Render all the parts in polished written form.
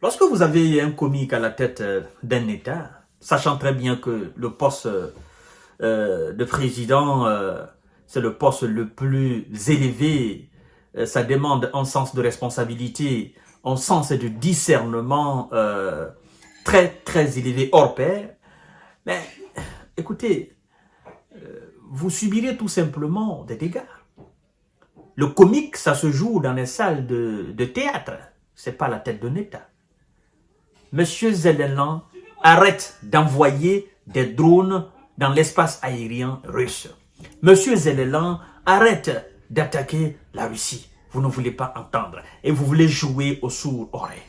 Lorsque vous avez un comique à la tête d'un État, sachant très bien que le poste de président, c'est le poste le plus élevé, ça demande un sens de responsabilité, un sens de discernement très très élevé, hors pair. Mais écoutez, vous subirez tout simplement des dégâts. Le comique, ça se joue dans les salles de théâtre, c'est pas la tête d'un État. Monsieur Zelensky arrête d'envoyer des drones dans l'espace aérien russe. Monsieur Zelensky arrête d'attaquer la Russie. Vous ne voulez pas entendre et vous voulez jouer aux sourds-oreilles.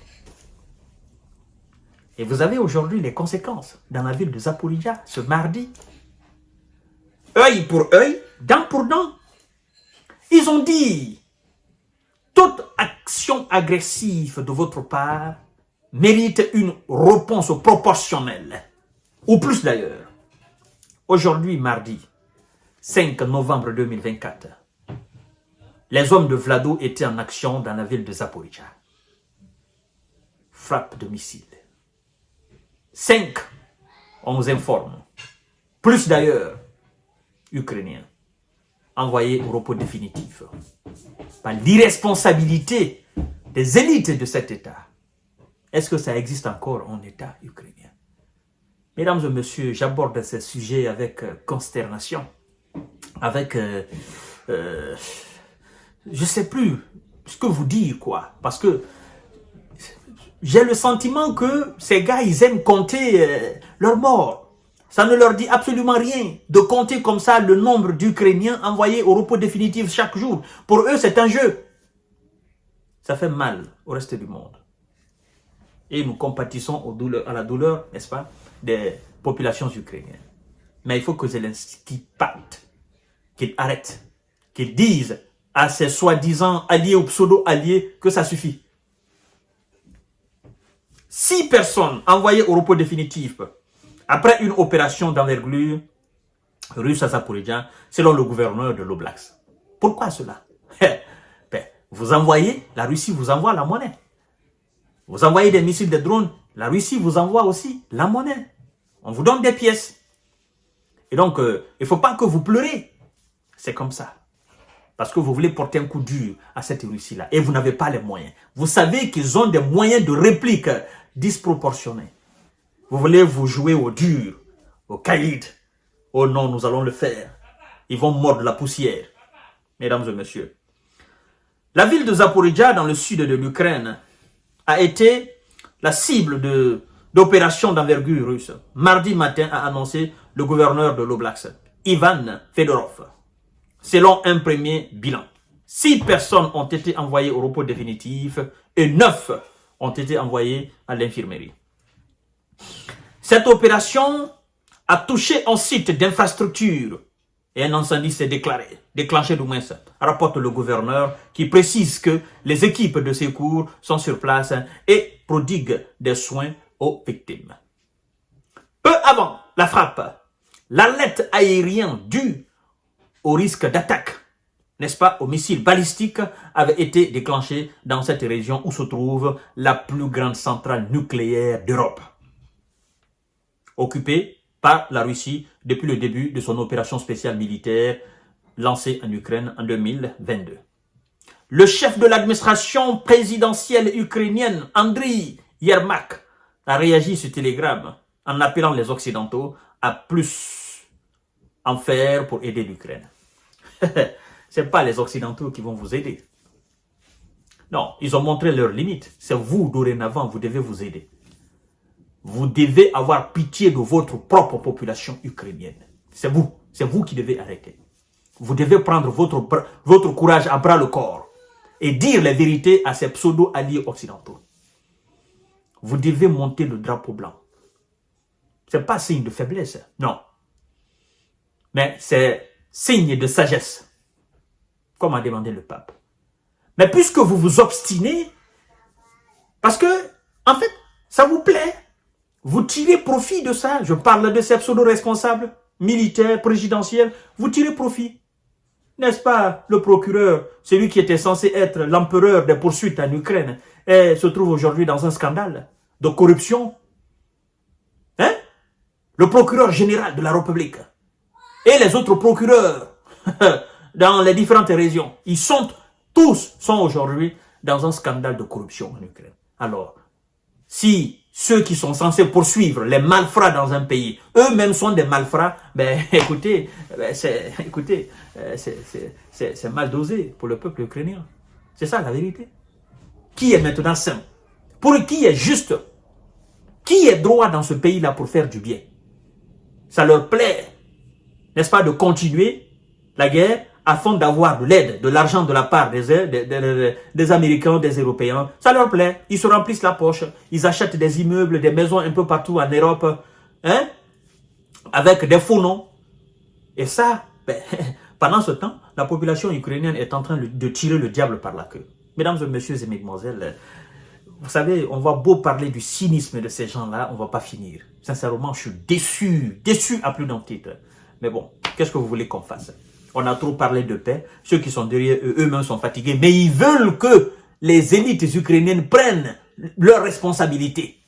Et vous avez aujourd'hui les conséquences dans la ville de Zaporizhzhia ce mardi. Œil pour œil, dent pour dent. Ils ont dit, toute action agressive de votre part mérite une réponse proportionnelle, ou plus d'ailleurs. Aujourd'hui, mardi 5 novembre 2024, les hommes de Vlado étaient en action dans la ville de Zaporizhzhia. Frappe de missiles. 5, on nous informe. Plus d'ailleurs, Ukrainiens, envoyés au repos définitif par l'irresponsabilité des élites de cet État. Est-ce que ça existe encore en État ukrainien? Mesdames et messieurs, j'aborde ce sujet avec consternation, avec... je ne sais plus ce que vous dire, quoi. Parce que j'ai le sentiment que ces gars, ils aiment compter leurs morts. Ça ne leur dit absolument rien de compter comme ça le nombre d'Ukrainiens envoyés au repos définitif chaque jour. Pour eux, c'est un jeu. Ça fait mal au reste du monde. Et nous compatissons à la douleur, n'est-ce pas, des populations ukrainiennes. Mais il faut que Zelensky parte, qu'il arrête, qu'il dise à ses soi-disant alliés ou pseudo-alliés que ça suffit. 6 personnes envoyées au repos définitif après une opération d'envergure russe à Zaporizhzhia, selon le gouverneur de l'Oblast. Pourquoi cela? Vous envoyez, la Russie vous envoie la monnaie. Vous envoyez des missiles, des drones, la Russie vous envoie aussi la monnaie. On vous donne des pièces. Et donc, il ne faut pas que vous pleurez. C'est comme ça. Parce que vous voulez porter un coup dur à cette Russie-là. Et vous n'avez pas les moyens. Vous savez qu'ils ont des moyens de réplique disproportionnés. Vous voulez vous jouer au dur, au caïd. Oh non, nous allons le faire. Ils vont mordre la poussière. Mesdames et messieurs. La ville de Zaporizhzhia, dans le sud de l'Ukraine, a été la cible d'opérations d'envergure russe. Mardi matin a annoncé le gouverneur de l'Oblast, Ivan Fedorov. Selon un premier bilan, 6 personnes ont été envoyées au repos définitif et 9 ont été envoyées à l'infirmerie. Cette opération a touché un site d'infrastructure et un incendie s'est déclenché du moins, rapporte le gouverneur qui précise que les équipes de secours sont sur place et prodiguent des soins aux victimes. Peu avant la frappe, l'alerte aérienne due au risque d'attaque, n'est-ce pas, aux missiles balistiques, avait été déclenchée dans cette région où se trouve la plus grande centrale nucléaire d'Europe, occupée par la Russie depuis le début de son opération spéciale militaire lancée en Ukraine en 2022. Le chef de l'administration présidentielle ukrainienne, Andriy Yermak, a réagi sur Telegram en appelant les Occidentaux à plus en faire pour aider l'Ukraine. Ce n'est pas les Occidentaux qui vont vous aider. Non, ils ont montré leurs limites. C'est vous, dorénavant, vous devez vous aider. Vous devez avoir pitié de votre propre population ukrainienne. C'est vous qui devez arrêter. Vous devez prendre votre courage à bras le corps et dire la vérité à ces pseudo-alliés occidentaux. Vous devez monter le drapeau blanc. Ce n'est pas signe de faiblesse, non. Mais c'est signe de sagesse, comme a demandé le pape. Mais puisque vous vous obstinez, parce que, en fait, ça vous plaît, vous tirez profit de ça. Je parle de ces pseudo-responsables militaires, présidentiels, vous tirez profit. N'est-ce pas, le procureur, celui qui était censé être l'empereur des poursuites en Ukraine, se trouve aujourd'hui dans un scandale de corruption. Hein? Le procureur général de la République et les autres procureurs dans les différentes régions, tous sont aujourd'hui dans un scandale de corruption en Ukraine. Alors, si ceux qui sont censés poursuivre les malfrats dans un pays, eux-mêmes sont des malfrats, ben écoutez, c'est mal dosé pour le peuple ukrainien. C'est ça la vérité. Qui est maintenant sain? Pour qui est juste? Qui est droit dans ce pays-là pour faire du bien? Ça leur plaît, n'est-ce pas, de continuer la guerre afin d'avoir de l'aide, de l'argent de la part des Américains, des Européens. Ça leur plaît. Ils se remplissent la poche. Ils achètent des immeubles, des maisons un peu partout en Europe, hein, avec des faux noms. Et ça, ben, pendant ce temps, la population ukrainienne est en train de tirer le diable par la queue. Mesdames et messieurs et mesdemoiselles, vous savez, on va beau parler du cynisme de ces gens-là, on ne va pas finir. Sincèrement, je suis déçu à plus d'un titre. Mais bon, qu'est-ce que vous voulez qu'on fasse? On a trop parlé de paix. Ceux qui sont derrière eux-mêmes sont fatigués. Mais ils veulent que les élites ukrainiennes prennent leurs responsabilités.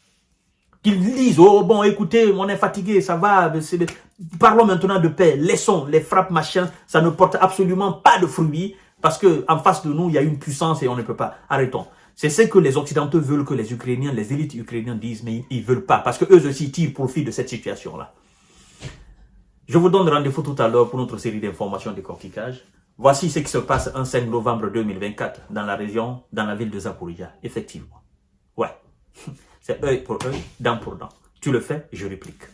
Qu'ils disent, oh bon, écoutez, on est fatigué, ça va. Parlons maintenant de paix. Laissons les frappes, machin. Ça ne porte absolument pas de fruits. Parce qu'en face de nous, il y a une puissance et on ne peut pas. Arrêtons. C'est ce que les Occidentaux veulent que les Ukrainiens, les élites ukrainiennes disent, mais ils ne veulent pas. Parce qu'eux aussi tirent profit de cette situation-là. Je vous donne rendez-vous tout à l'heure pour notre série d'informations de décortiquage. Voici ce qui se passe un 5 novembre 2024 dans la région, dans la ville de Zaporizhia. Effectivement. Ouais. C'est œil pour œil, dent pour dent. Tu le fais, je réplique.